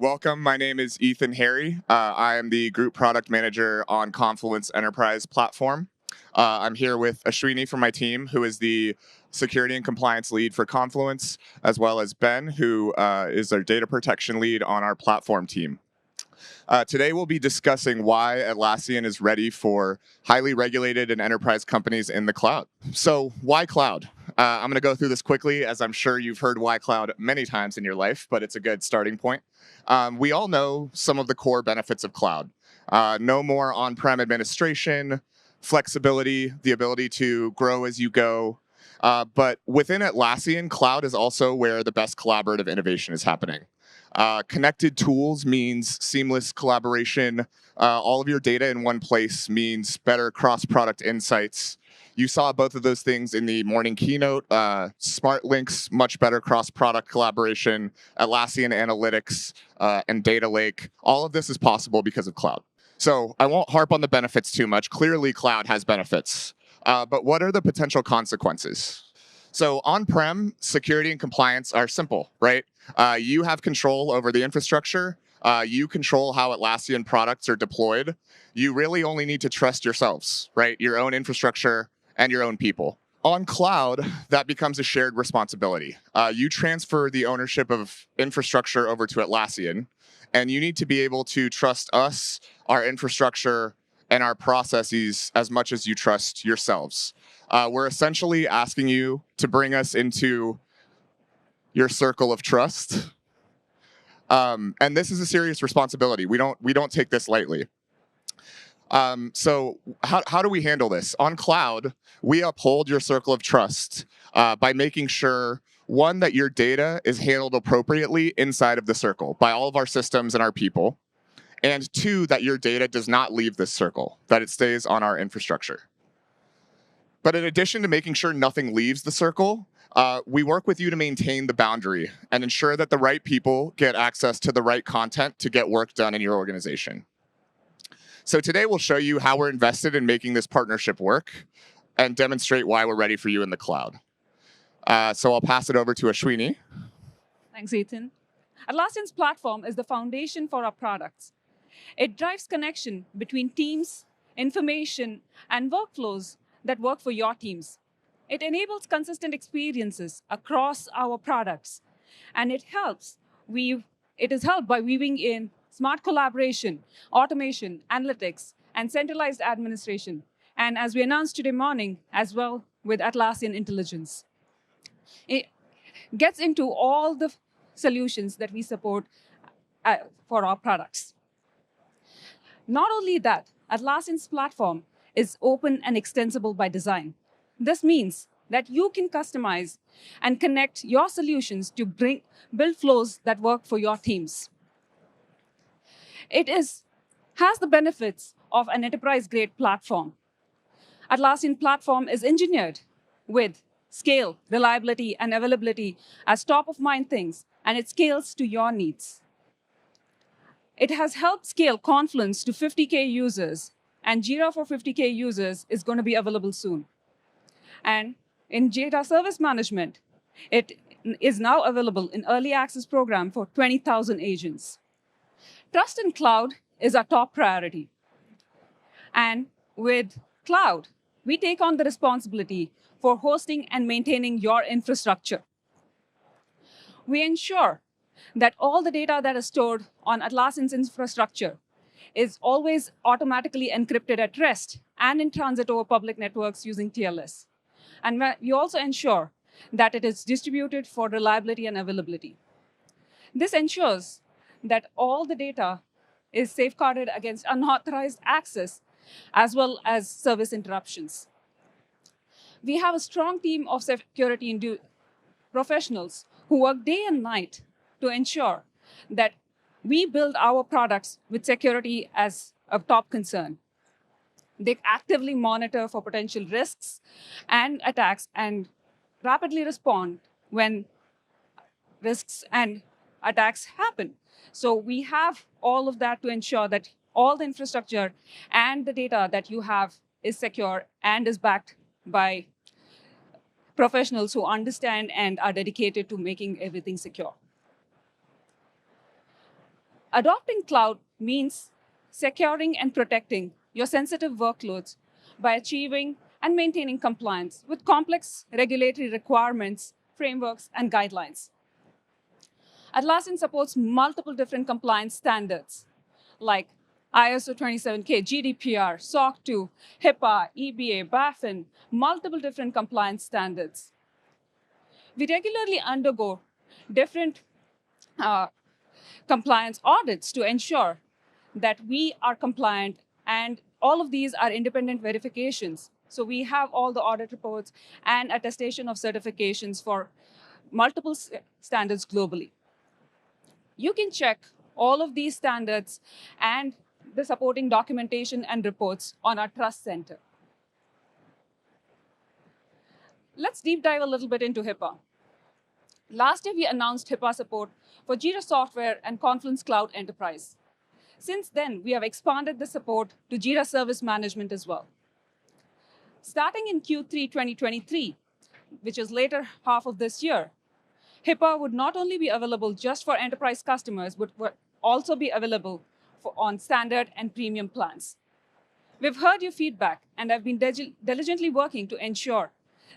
Welcome. My name is Ethan Harry. I am the Group Product Manager on Confluence Enterprise Platform. I'm here with Ashwini from my team, who is the Security and Compliance Lead for Confluence, as well as Ben, who is our Data Protection Lead on our platform team. Today, we'll be discussing why Atlassian is ready for highly regulated and enterprise companies in the cloud. So, why cloud? I'm going to go through this quickly, as I'm sure you've heard why cloud many times in your life, but it's a good starting point. We all know some of the core benefits of cloud. No more on-prem administration, flexibility, the ability to grow as you go. But within Atlassian, cloud is also where the best collaborative innovation is happening. Connected tools means seamless collaboration. All of your data in one place means better cross-product insights. You saw both of those things in the morning keynote. Smart links, much better cross-product collaboration, Atlassian Analytics, and Data Lake. All of this is possible because of cloud. So I won't harp on the benefits too much. Clearly, cloud has benefits. But what are the potential consequences? So on-prem, security and compliance are simple, right? You have control over the infrastructure. You control how Atlassian products are deployed. You really only need to trust yourselves, right? Your own infrastructure and your own people. On cloud, that becomes a shared responsibility. You transfer the ownership of infrastructure over to Atlassian, and you need to be able to trust us, our infrastructure, and our processes as much as you trust yourselves. We're essentially asking you to bring us into your circle of trust. And this is a serious responsibility. We don't take this lightly. So how do we handle this? On cloud, we uphold your circle of trust by making sure, one, that your data is handled appropriately inside of the circle by all of our systems and our people, and two, that your data does not leave this circle, that it stays on our infrastructure. But in addition to making sure nothing leaves the circle, we work with you to maintain the boundary and ensure that the right people get access to the right content to get work done in your organization. So today we'll show you how we're invested in making this partnership work and demonstrate why we're ready for you in the cloud. So I'll pass it over to Ashwini. Thanks, Ethan. Atlassian's platform is the foundation for our products. It drives connection between teams, information, and workflows that work for your teams. It enables consistent experiences across our products, and it is helped by weaving in smart collaboration, automation, analytics, and centralized administration. And as we announced today morning, as well with Atlassian Intelligence. It gets into all the solutions that we support for our products. Not only that, Atlassian's platform is open and extensible by design. This means that you can customize and connect your solutions to build flows that work for your teams. It has the benefits of an enterprise-grade platform. Atlassian platform is engineered with scale, reliability, and availability as top-of-mind things, and it scales to your needs. It has helped scale Confluence to 50K users, and Jira for 50K users is going to be available soon. And in Jira Service Management, it is now available in early access program for 20,000 agents. Trust in cloud is our top priority. And with cloud, we take on the responsibility for hosting and maintaining your infrastructure. We ensure that all the data that is stored on Atlassian's infrastructure is always automatically encrypted at rest and in transit over public networks using TLS. And we also ensure that it is distributed for reliability and availability. This ensures that all the data is safeguarded against unauthorized access as well as service interruptions. We have a strong team of security professionals who work day and night to ensure that we build our products with security as a top concern. They actively monitor for potential risks and attacks and rapidly respond when risks and attacks happen. So we have all of that to ensure that all the infrastructure and the data that you have is secure and is backed by professionals who understand and are dedicated to making everything secure. Adopting cloud means securing and protecting your sensitive workloads by achieving and maintaining compliance with complex regulatory requirements, frameworks, and guidelines. Atlassian supports multiple different compliance standards like ISO 27K, GDPR, SOC 2, HIPAA, EBA, BaFin, multiple different compliance standards. We regularly undergo different compliance audits to ensure that we are compliant, and all of these are independent verifications. So we have all the audit reports and attestation of certifications for multiple standards globally. You can check all of these standards and the supporting documentation and reports on our Trust Center. Let's deep dive a little bit into HIPAA. Last year, we announced HIPAA support for Jira Software and Confluence Cloud Enterprise. Since then, we have expanded the support to Jira Service Management as well. Starting in Q3 2023, which is later half of this year, HIPAA would not only be available just for enterprise customers, but would also be available on standard and premium plans. We've heard your feedback, and I've been diligently working to ensure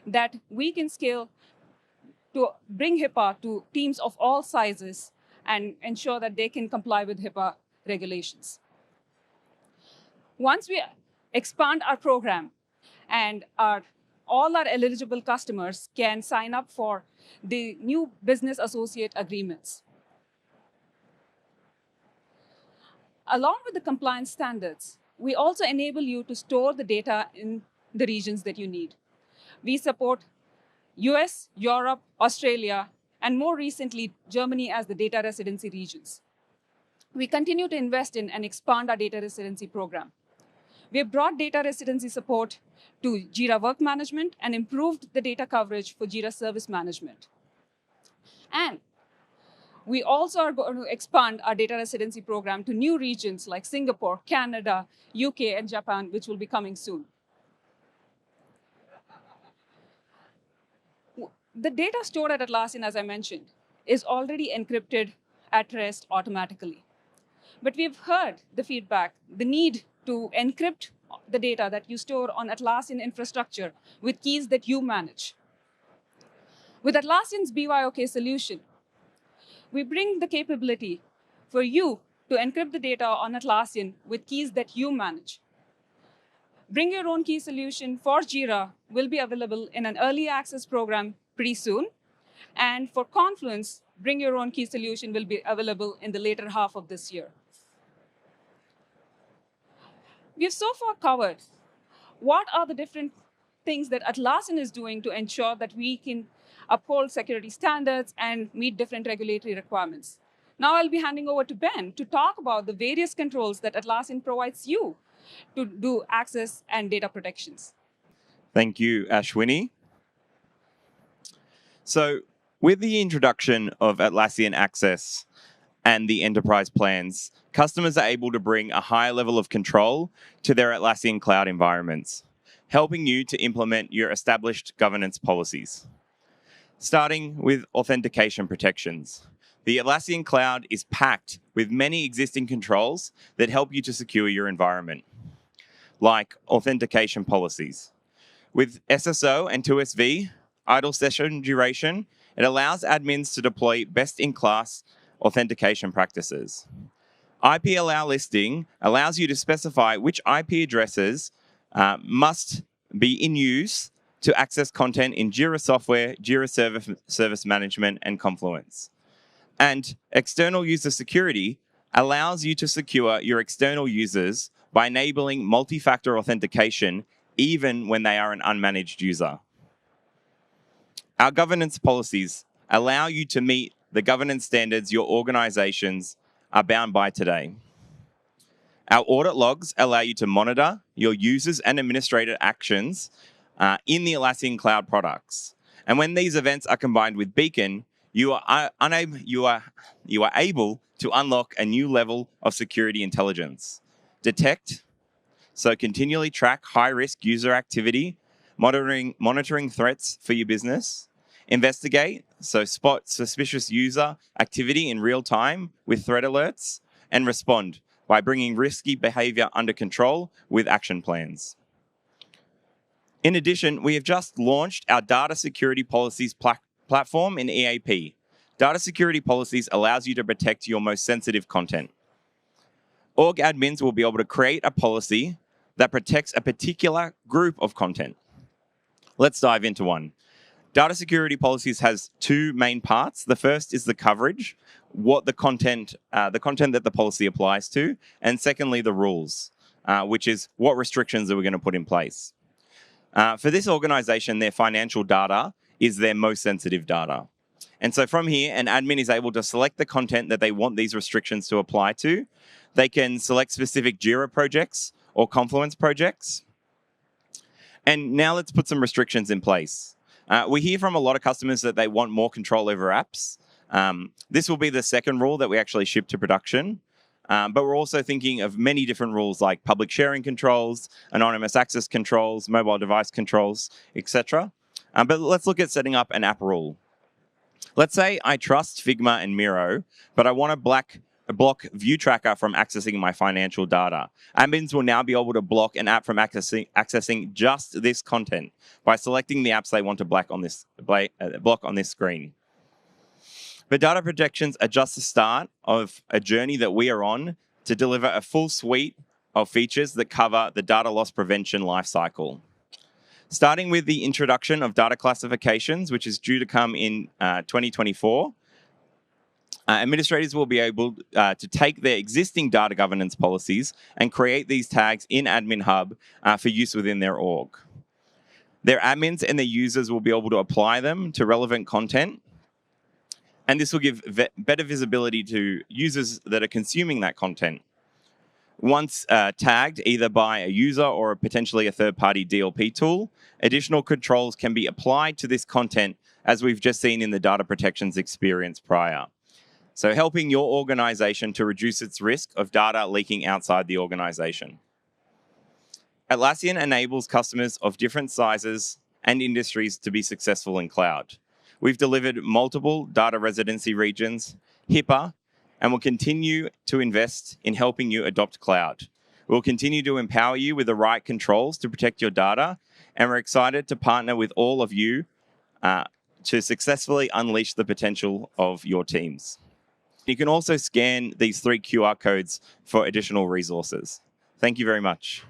that we can scale to bring HIPAA to teams of all sizes and ensure that they can comply with HIPAA regulations. Once we expand our program and all our eligible customers can sign up for the new business associate agreements. Along with the compliance standards, we also enable you to store the data in the regions that you need. We support US, Europe, Australia, and more recently, Germany as the data residency regions. We continue to invest in and expand our data residency program. We have brought data residency support to Jira Work Management and improved the data coverage for Jira Service Management. And we also are going to expand our data residency program to new regions like Singapore, Canada, UK, and Japan, which will be coming soon. The data stored at Atlassian, as I mentioned, is already encrypted at rest automatically. But we've heard the feedback, the need to encrypt the data that you store on Atlassian infrastructure with keys that you manage. With Atlassian's BYOK solution, we bring the capability for you to encrypt the data on Atlassian with keys that you manage. Bring Your Own Key solution for Jira will be available in an early access program pretty soon. And for Confluence, Bring Your Own Key solution will be available in the later half of this year. We've so far covered what are the different things that Atlassian is doing to ensure that we can uphold security standards and meet different regulatory requirements. Now I'll be handing over to Ben to talk about the various controls that Atlassian provides you to do access and data protections. Thank you, Ashwini. So with the introduction of Atlassian Access and the enterprise plans, customers are able to bring a higher level of control to their Atlassian cloud environments, helping you to implement your established governance policies. Starting with authentication protections. The Atlassian cloud is packed with many existing controls that help you to secure your environment, like authentication policies. With SSO and 2SV, idle session duration, it allows admins to deploy best-in-class authentication practices. IP allow listing allows you to specify which IP addresses must be in use to access content in Jira Software, Jira Service Management, and Confluence. And external user security allows you to secure your external users by enabling multi-factor authentication even when they are an unmanaged user. Our governance policies allow you to meet the governance standards your organizations are bound by today. Our audit logs allow you to monitor your users and administrator actions in the Atlassian cloud products. And when these events are combined with Beacon, you are able to unlock a new level of security intelligence. Detect, so continually track high-risk user activity, monitoring threats for your business. Investigate, so spot suspicious user activity in real time with threat alerts. and respond by bringing risky behavior under control with action plans. In addition, we have just launched our Data Security Policies platform in EAP. Data Security Policies allows you to protect your most sensitive content. Org admins will be able to create a policy that protects a particular group of content. Let's dive into one. Data security policies has two main parts. The first is the coverage, what the content that the policy applies to, and secondly, the rules, which is what restrictions are we going to put in place. For this organization, their financial data is their most sensitive data. And so from here, an admin is able to select the content that they want these restrictions to apply to. They can select specific Jira projects or Confluence projects. And now let's put some restrictions in place. We hear from a lot of customers that they want more control over apps. This will be the second rule that we actually ship to production. But we're also thinking of many different rules like public sharing controls, anonymous access controls, mobile device controls, etc. But let's look at setting up an app rule. Let's say I trust Figma and Miro, but I want to block View Tracker from accessing my financial data. Admins will now be able to block an app from accessing just this content by selecting the apps they want to block on this screen. But data protections are just the start of a journey that we are on to deliver a full suite of features that cover the data loss prevention lifecycle. Starting with the introduction of data classifications, which is due to come in 2024, administrators will be able to take their existing data governance policies and create these tags in Admin Hub for use within their org. Their admins and their users will be able to apply them to relevant content, and this will give better visibility to users that are consuming that content. Once tagged either by a user or potentially a third-party DLP tool, additional controls can be applied to this content, as we've just seen in the data protections experience prior. So helping your organization to reduce its risk of data leaking outside the organization. Atlassian enables customers of different sizes and industries to be successful in cloud. We've delivered multiple data residency regions, HIPAA, and will continue to invest in helping you adopt cloud. We'll continue to empower you with the right controls to protect your data, and we're excited to partner with all of you to successfully unleash the potential of your teams. You can also scan these 3 QR codes for additional resources. Thank you very much.